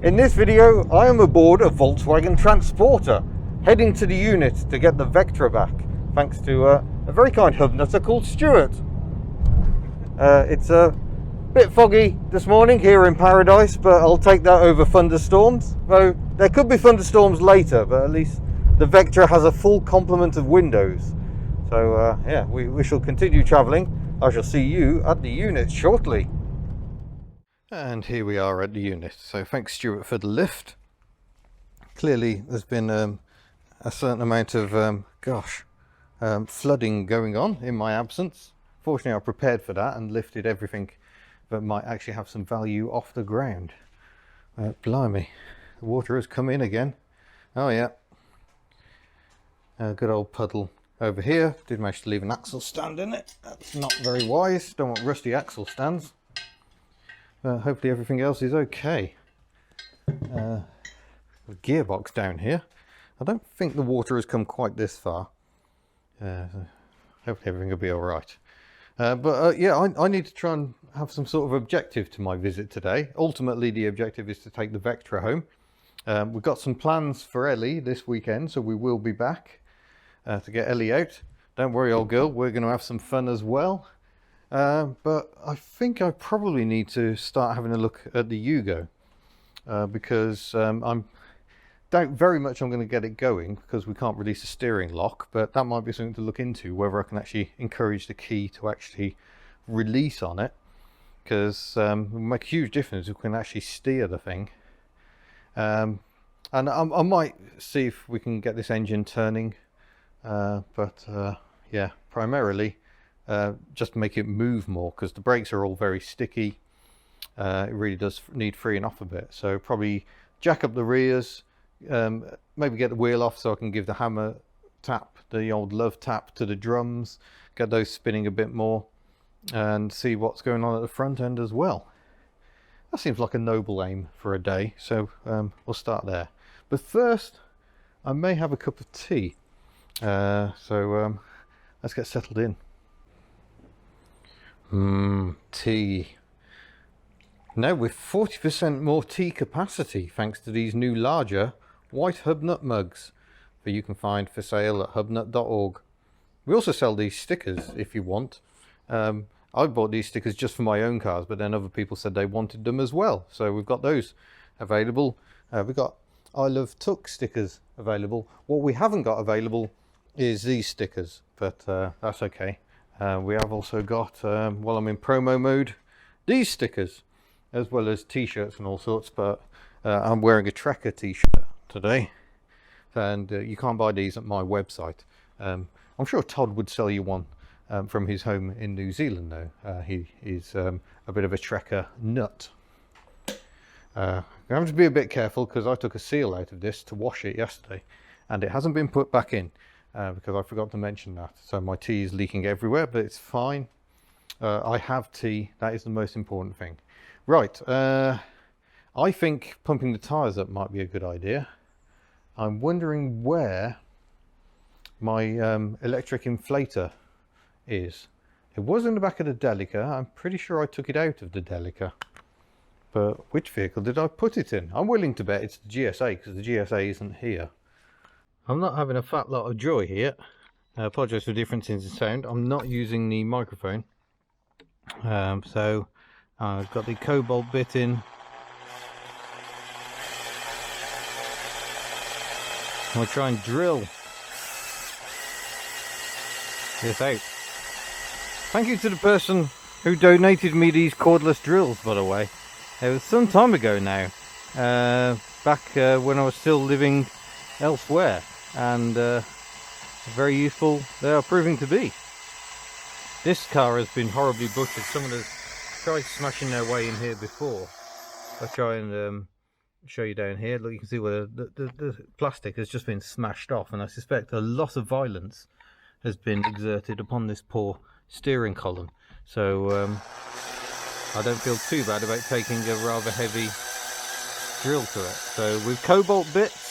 In this video, I am aboard a Volkswagen Transporter, heading to the unit to get the Vectra back, thanks to a very kind HubNutter called Stuart. It's a bit foggy this morning here in paradise, but I'll take that over thunderstorms. Though there could be thunderstorms later, but at least the Vectra has a full complement of windows. So yeah, we shall continue travelling. I shall see you at the unit shortly. And here we are at the unit. So thanks Stuart for the lift. Clearly there's been a certain amount of flooding going on in my absence. Fortunately I prepared for that and lifted everything that might actually have some value off the ground. Blimey, the water has come in again. Oh yeah, a good old puddle over here. Did manage to leave an axle stand in it. That's not very wise, don't want rusty axle stands. Hopefully everything else is okay. The gearbox down here. I don't think the water has come quite this far. Hopefully everything will be alright. Yeah, I need to try and have some sort of objective to my visit today. Ultimately the objective is to take the Vectra home. We've got some plans for Ellie this weekend, so we will be back to get Ellie out. Don't worry old girl, we're going to have some fun as well. But I think I probably need to start having a look at the Yugo because I doubt very much I'm going to get it going because we can't release a steering lock, but that might be something to look into, whether I can actually encourage the key to actually release on it, because it will make a huge difference if we can actually steer the thing. And I might see if we can get this engine turning, yeah, primarily just make it move more, because the brakes are all very sticky. It really does need freeing off a bit, so probably jack up the rears, maybe get the wheel off so I can give the hammer tap, the old love tap to the drums, get those spinning a bit more, and see what's going on at the front end as well. That seems like a noble aim for a day, so we'll start there. But first I may have a cup of tea, so let's get settled in. Tea. Now with 40% more tea capacity thanks to these new larger white HubNut mugs that you can find for sale at hubnut.org. We also sell these stickers if you want. I bought these stickers just for my own cars, but then other people said they wanted them as well, so we've got those available. We've got I Love Tuck stickers available. What we haven't got available is these stickers, but that's okay. We have also got, while I'm in promo mode, these stickers, as well as t-shirts and all sorts, but I'm wearing a Trekker t-shirt today, and you can't buy these at my website. I'm sure Todd would sell you one from his home in New Zealand though. He is a bit of a Trekker nut. I have to be a bit careful because I took a seal out of this to wash it yesterday, and it hasn't been put back in. Because I forgot to mention that. So my tea is leaking everywhere, but it's fine. I have tea, that is the most important thing. Right, I think pumping the tyres up might be a good idea. I'm wondering where my electric inflator is. It was in the back of the Delica. I'm pretty sure I took it out of the Delica. But which vehicle did I put it in? I'm willing to bet it's the GSA, because the GSA isn't here. I'm not having a fat lot of joy here. I apologise for differences in sound. I'm not using the microphone. So I've got the cobalt bit in. I'll try and drill this out. Thank you to the person who donated me these cordless drills, by the way. It was some time ago now. Back when I was still living elsewhere, and very useful they are proving to be. This car has been horribly butchered. Someone has tried smashing their way in here before. I'll try and show you down here. Look, you can see where the plastic has just been smashed off, and I suspect a lot of violence has been exerted upon this poor steering column. So I don't feel too bad about taking a rather heavy drill to it. So with cobalt bits,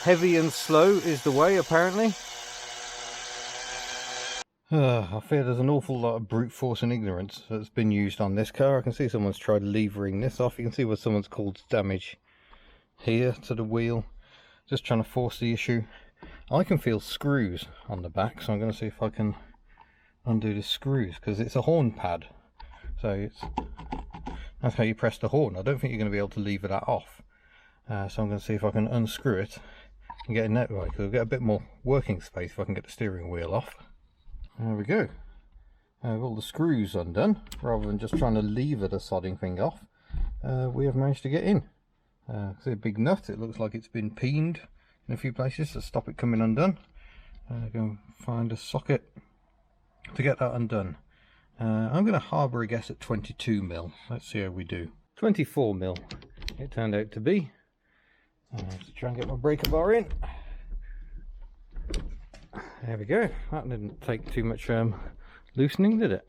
heavy and slow is the way apparently. I fear there's an awful lot of brute force and ignorance that's been used on this car. I can see someone's tried levering this off. You can see where someone's caused damage here to the wheel, just trying to force the issue. I can feel screws on the back, so I'm going to see if I can undo the screws, because it's a horn pad, so that's how you press the horn. I don't think you're going to be able to lever that off, so I'm going to see if I can unscrew it and get in that way, because I'll get a bit more working space if I can get the steering wheel off. There we go. With all the screws undone, rather than just trying to lever the sodding thing off, we have managed to get in. It's a big nut, it looks like it's been peened in a few places to stop it coming undone. Go and find a socket to get that undone. I'm going to harbour a guess at 22mm. Let's see how we do. 24mm it turned out to be. Let's try and get my breaker bar in. There we go. That didn't take too much loosening, did it?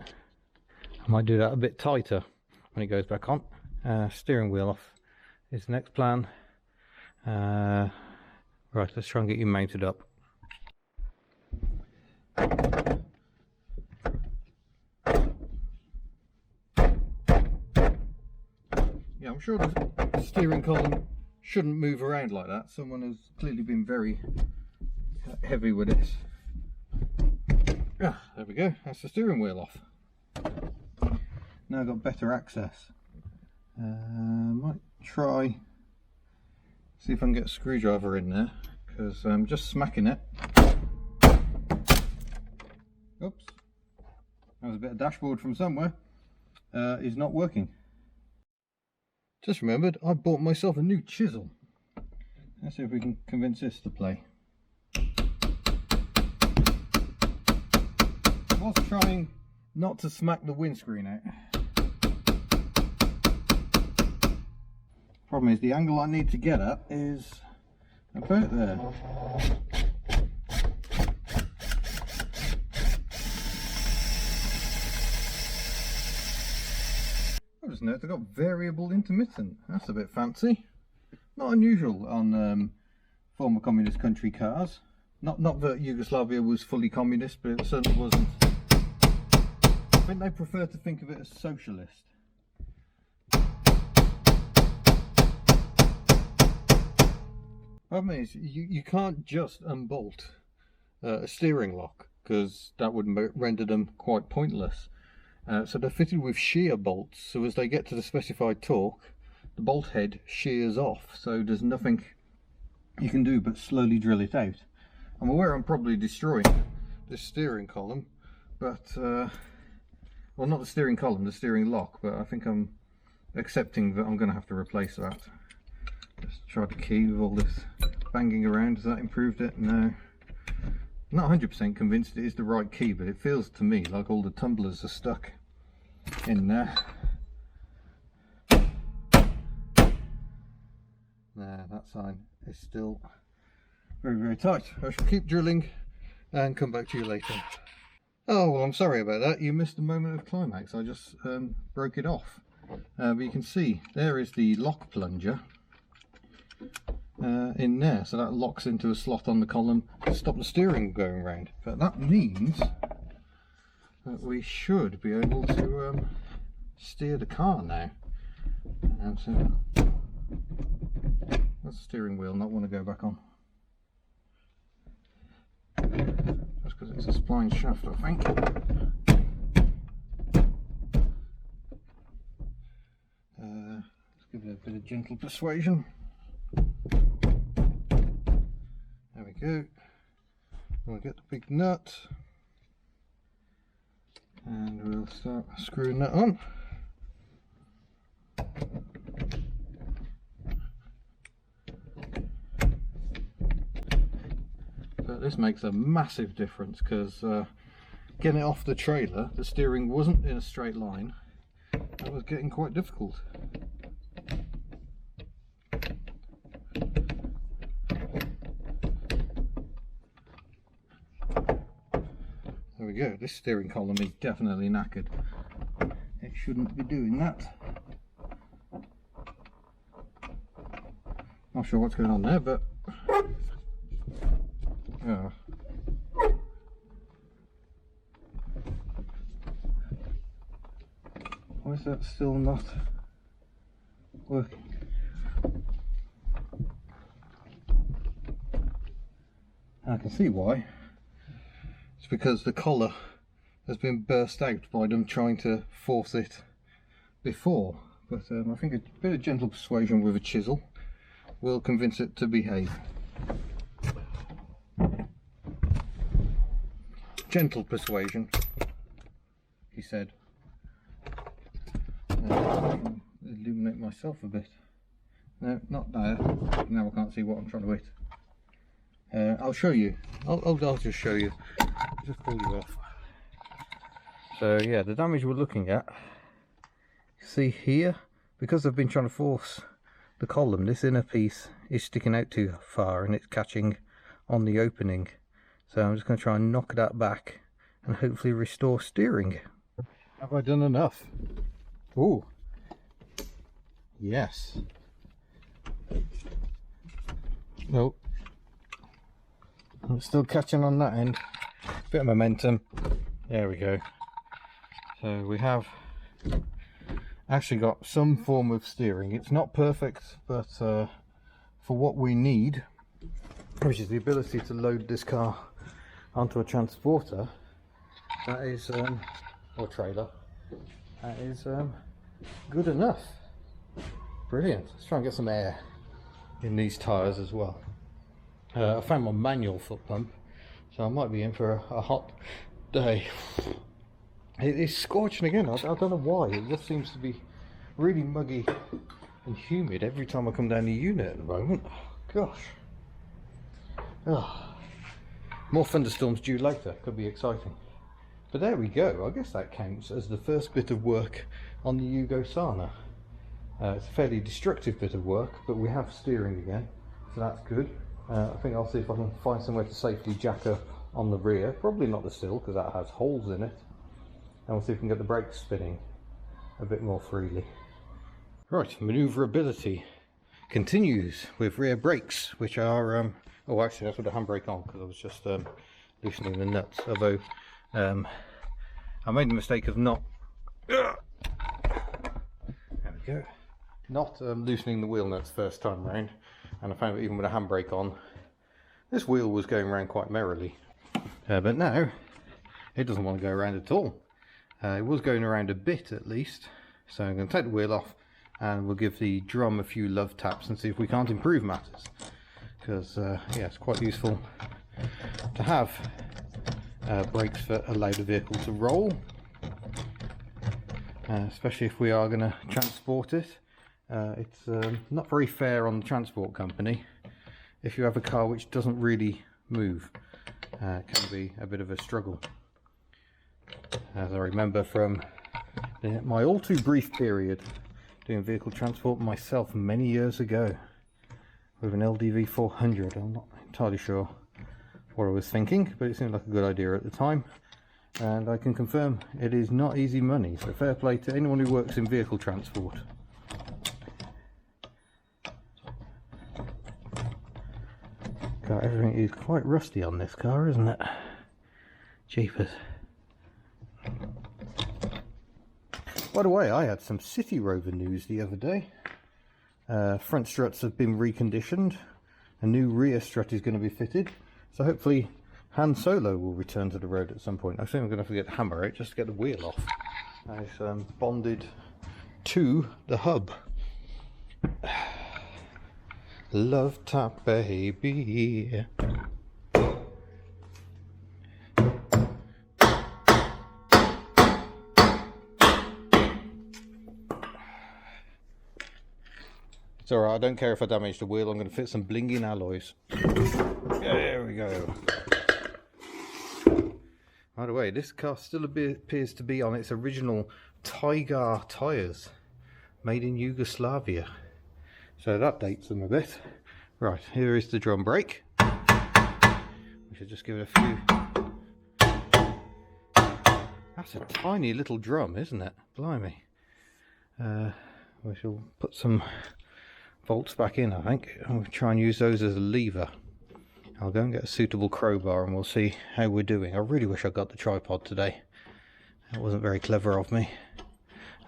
I might do that a bit tighter when it goes back on. Steering wheel off is the next plan. Right, let's try and get you mounted up. Yeah, I'm sure the steering column shouldn't move around like that. Someone has clearly been very heavy with this. Ah, there we go, that's the steering wheel off. Now I've got better access. Might try, see if I can get a screwdriver in there, because I'm just smacking it. Oops, that was a bit of dashboard from somewhere. Is not working. Just remembered, I bought myself a new chisel. Let's see if we can convince this to play. I was trying not to smack the windscreen out. Problem is, the angle I need to get at is about there. I just noticed I got variable intermittent. That's a bit fancy. Not unusual on former communist country cars. Not that Yugoslavia was fully communist, but it certainly wasn't. I think they prefer to think of it as socialist. Problem is, you can't just unbolt a steering lock, because that would render them quite pointless. So they're fitted with shear bolts, so as they get to the specified torque, the bolt head shears off, so there's nothing you can do but slowly drill it out. I'm aware I'm probably destroying this steering column, but well, not the steering column, the steering lock, but I think I'm accepting that I'm going to have to replace that. Just tried the key with all this banging around. Has that improved it? No. Not 100% convinced it is the right key, but it feels to me like all the tumblers are stuck in there. Nah, that sign is still very, very tight. I shall keep drilling and come back to you later. Oh, well, I'm sorry about that. You missed a moment of climax. I just broke it off. But you can see there is the lock plunger in there, so that locks into a slot on the column to stop the steering going around. But that means that we should be able to steer the car now. And so that's the steering wheel, not want to go back on. Just because it's a spline shaft, I think. Let's give it a bit of gentle persuasion. There we go. We'll get the big nut and we'll start screwing that on. But this makes a massive difference, because getting it off the trailer, the steering wasn't in a straight line. That was getting quite difficult. There we go, this steering column is definitely knackered. It shouldn't be doing that. Not sure what's going on there, but yeah. Why is that still not working? I can see why. It's because the collar has been burst out by them trying to force it before. But I think a bit of gentle persuasion with a chisel will convince it to behave. Gentle persuasion, he said. Illuminate myself a bit. No, not there. Now I can't see what I'm trying to hit. I'll show you. I'll just show you. Just pull you off. So yeah, the damage we're looking at. See here, because I've been trying to force the column, this inner piece is sticking out too far and it's catching on the opening. So I'm just going to try and knock that back and hopefully restore steering. Have I done enough? Ooh. Yes. Nope. I'm still catching on that end. Bit of momentum. There we go. So we have actually got some form of steering. It's not perfect, but for what we need, which is the ability to load this car onto a transporter, that is or trailer, that is good enough. Brilliant. Let's try and get some air in these tyres as well. I found my manual foot pump, so I might be in for a hot day. It is scorching again. I don't know why. It just seems to be really muggy and humid every time I come down the unit at the moment. Oh, gosh. Oh. More thunderstorms due later. Could be exciting. But there we go. I guess that counts as the first bit of work on the Yugo Sana. It's a fairly destructive bit of work, but we have steering again, so that's good. I think I'll see if I can find somewhere to safely jack up on the rear. Probably not the sill, because that has holes in it. And we'll see if we can get the brakes spinning a bit more freely. Right, manoeuvrability continues with rear brakes, which are oh, actually that's with the handbrake on, because I was just loosening the nuts. Although I made the mistake of not there we go, not loosening the wheel nuts first time round, and I found that even with a handbrake on, this wheel was going around quite merrily, but now it doesn't want to go around at all. It was going around a bit at least, so I'm going to take the wheel off and we'll give the drum a few love taps and see if we can't improve matters, because yeah, it's quite useful to have brakes that allow the vehicle to roll, especially if we are going to transport it. It's not very fair on the transport company if you have a car which doesn't really move. It can be a bit of a struggle. As I remember from my all too brief period doing vehicle transport myself many years ago with an LDV 400. I'm not entirely sure what I was thinking, but it seemed like a good idea at the time, and I can confirm it is not easy money, so fair play to anyone who works in vehicle transport. God, everything is quite rusty on this car, isn't it? Jeepers. By the way, I had some City Rover news the other day. Front struts have been reconditioned. A new rear strut is going to be fitted. So hopefully Han Solo will return to the road at some point. I think I'm going to have to get the hammer out just to get the wheel off. It's bonded to the hub. Love tap baby. It's alright, I don't care if I damage the wheel, I'm going to fit some blinging alloys. There we go. By the way, this car still appears to be on its original Tiger tyres, made in Yugoslavia. So that dates them a bit. Right, here is the drum brake. We should just give it a few. That's a tiny little drum, isn't it? Blimey. We shall put some bolts back in, I think, and we'll try and use those as a lever. I'll go and get a suitable crowbar and we'll see how we're doing. I really wish I got the tripod today. That wasn't very clever of me.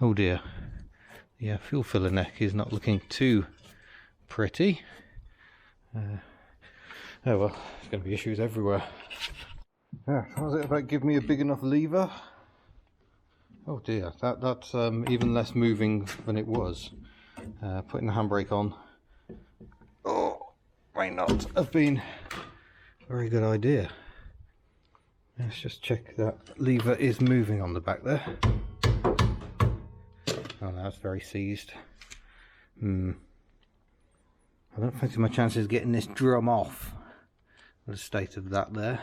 Oh dear. Yeah, fuel filler neck is not looking too pretty. Oh well, there's going to be issues everywhere. Yeah, was it about give me a big enough lever? Oh dear, that's even less moving than it was. Putting the handbrake on, oh, might not have been a very good idea. Let's just check that lever is moving on the back there. Oh, that's very seized. I don't fancy my chances of getting this drum off. The state of that there.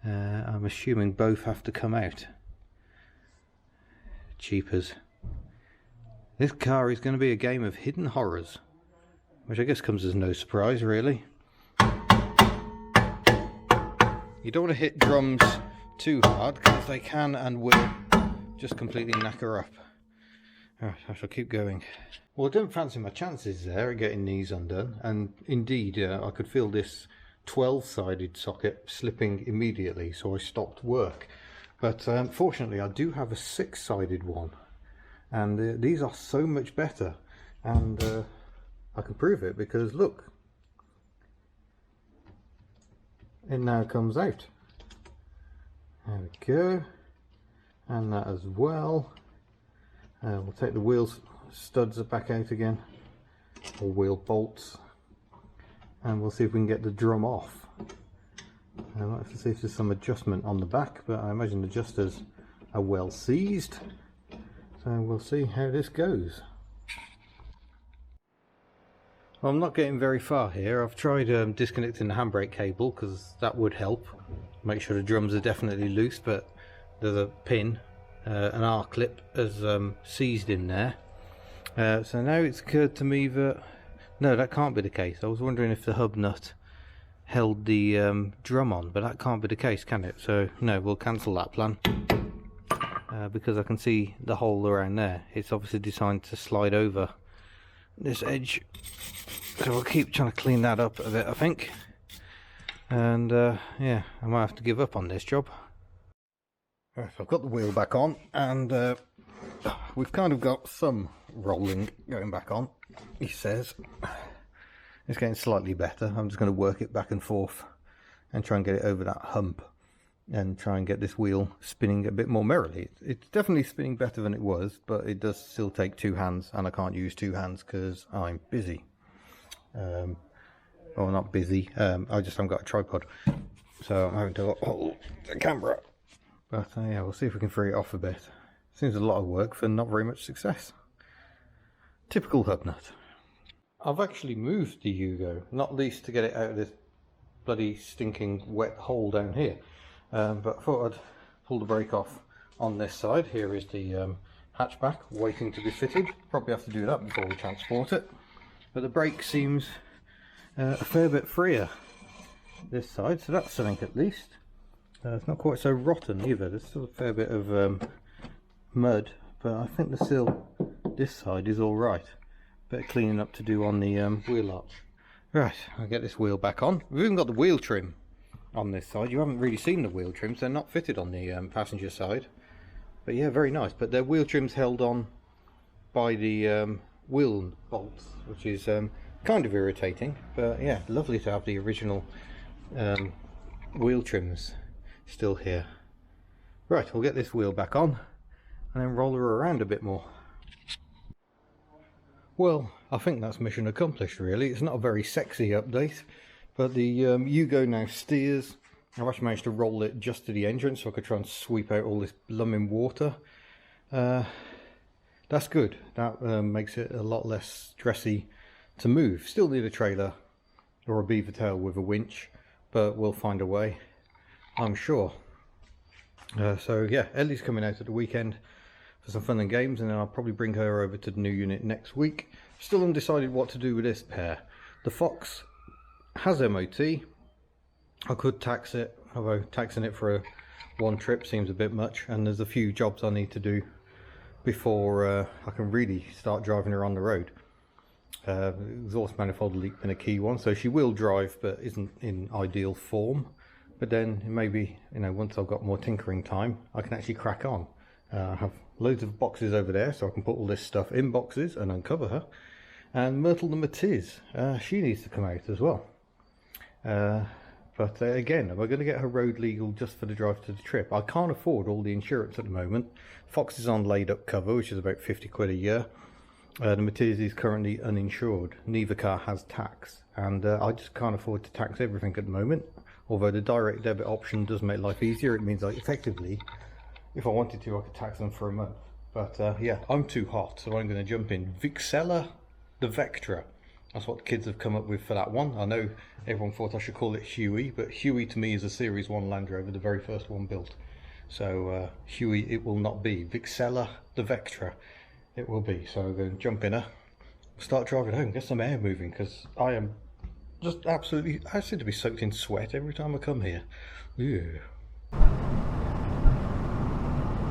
I'm assuming both have to come out. Cheapers. This car is going to be a game of hidden horrors, which I guess comes as no surprise really. You don't want to hit drums too hard because they can and will just completely knacker up. Alright, I shall keep going. Well, I don't fancy my chances there of getting these undone, and indeed I could feel this 12-sided socket slipping immediately, so I stopped work. But fortunately I do have a 6-sided one, and these are so much better, and I can prove it because look, it now comes out. There we go, and that as well. We'll take the wheel studs back out again, or wheel bolts, and we'll see if we can get the drum off. I might have to see if there's some adjustment on the back, but I imagine the adjusters are well seized, so we'll see how this goes. Well, I'm not getting very far here. I've tried disconnecting the handbrake cable because that would help make sure the drums are definitely loose, but there's a pin, an R-clip has seized in there. So now it's occurred to me that no, that can't be the case. I was wondering if the hub nut held the drum on, but that can't be the case, can it? So no, we'll cancel that plan because I can see the hole around there. It's obviously designed to slide over this edge, so we'll keep trying to clean that up a bit, I think. And yeah, I might have to give up on this job. Right, so I've got the wheel back on, and we've kind of got some rolling going back on, he says. It's getting slightly better. I'm just going to work it back and forth and try and get it over that hump and try and get this wheel spinning a bit more merrily. It's definitely spinning better than it was, but it does still take two hands, and I can't use two hands because I'm busy. Well, not busy, I just haven't got a tripod, so I'm having to hold the camera. But yeah, we'll see if we can free it off a bit. Seems a lot of work for not very much success. Typical HubNut. I've actually moved the Yugo, not least to get it out of this bloody stinking wet hole down here. But I thought I'd pull the brake off on this side. Here is the hatchback waiting to be fitted. Probably have to do that before we transport it. But the brake seems a fair bit freer this side, so that's something at least. It's not quite so rotten either. There's still a fair bit of mud, but I think the sill this side is all right. Bit of cleaning up to do on the wheel arch. Right, I'll get this wheel back on. We've even got the wheel trim on this side. You haven't really seen the wheel trims. They're not fitted on the passenger side. But yeah, very nice. But their wheel trims held on by the wheel bolts, which is kind of irritating. But yeah, lovely to have the original wheel trims still here. Right, we'll get this wheel back on and then roll her around a bit more. Well, I think that's mission accomplished really. It's not a very sexy update, but the Yugo now steers. I've actually managed to roll it just to the entrance so I could try and sweep out all this blooming water. That's good. That makes it a lot less stressy to move. Still need a trailer or a beaver tail with a winch, but we'll find a way, I'm sure. So yeah, Ellie's coming out at the weekend for some fun and games, and then I'll probably bring her over to the new unit next week. Still undecided what to do with this pair. The Fox has MOT. I could tax it, although taxing it for one trip seems a bit much, and there's a few jobs I need to do before I can really start driving her on the road. Exhaust manifold leak been a key one, so she will drive but isn't in ideal form. But then maybe, you know, once I've got more tinkering time, I can actually crack on. I have loads of boxes over there, so I can put all this stuff in boxes and uncover her. And Myrtle the Matiz, she needs to come out as well. But again, am I going to get her road legal just for the drive to the trip? I can't afford all the insurance at the moment. Fox is on laid up cover, which is about 50 quid a year. The Matizzi is currently uninsured. Neither car has tax, and I just can't afford to tax everything at the moment. Although the direct debit option does make life easier. It means, like, effectively, if I wanted to, I could tax them for a month. But yeah, I'm too hot, so I'm going to jump in. Vixella the Vectra. That's what the kids have come up with for that one. I know everyone thought I should call it Huey, but Huey to me is a Series 1 Land Rover, the very first one built. So Huey it will not be. Vixella the Vectra it will be. So I'm going to jump in her, start driving home, get some air moving, because I am just absolutely, I seem to be soaked in sweat every time I come here. Ew.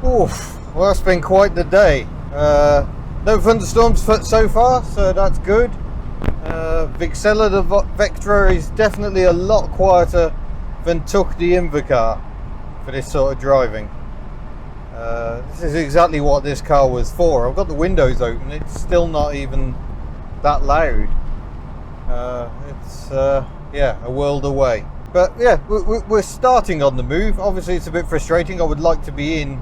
Oof, well, that's been quite the day. No thunderstorms so far, so that's good. Vixella the Vectra is definitely a lot quieter than Tuk the Invacar for this sort of driving. This is exactly what this car was for. I've got the windows open, it's still not even that loud. It's yeah, a world away. But yeah, we're starting on the move. Obviously it's a bit frustrating. I would like to be in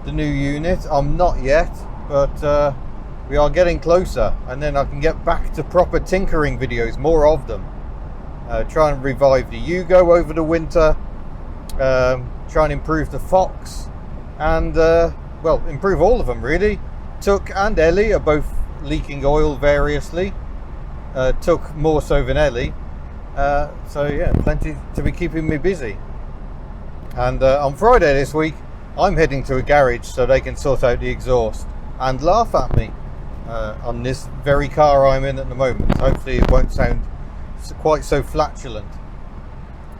the new unit. I'm not yet, but we are getting closer, and then I can get back to proper tinkering videos, more of them. Try and revive the Yugo over the winter, try and improve the Fox, and well, improve all of them really. Tuk and Ellie are both leaking oil variously. Tuk more so than Ellie. So yeah, plenty to be keeping me busy. And on Friday this week, I'm heading to a garage so they can sort out the exhaust and laugh at me on this very car I'm in at the moment. Hopefully it won't sound quite so flatulent.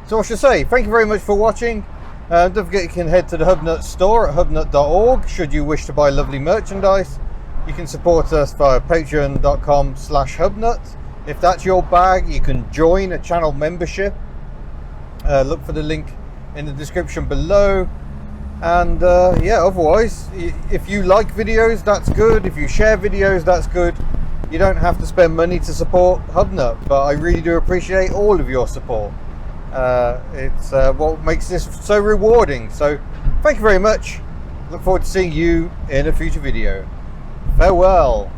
So I should say, thank you very much for watching. Don't forget you can head to the HubNut store at hubnut.org should you wish to buy lovely merchandise. You can support us via patreon.com/hubnut. If that's your bag, you can join a channel membership. Look for the link in the description below. And yeah, otherwise, if you like videos, that's good. If you share videos, that's good. You don't have to spend money to support HubNut, but I really do appreciate all of your support. It's what makes this so rewarding. So thank you very much. Look forward to seeing you in a future video. Farewell.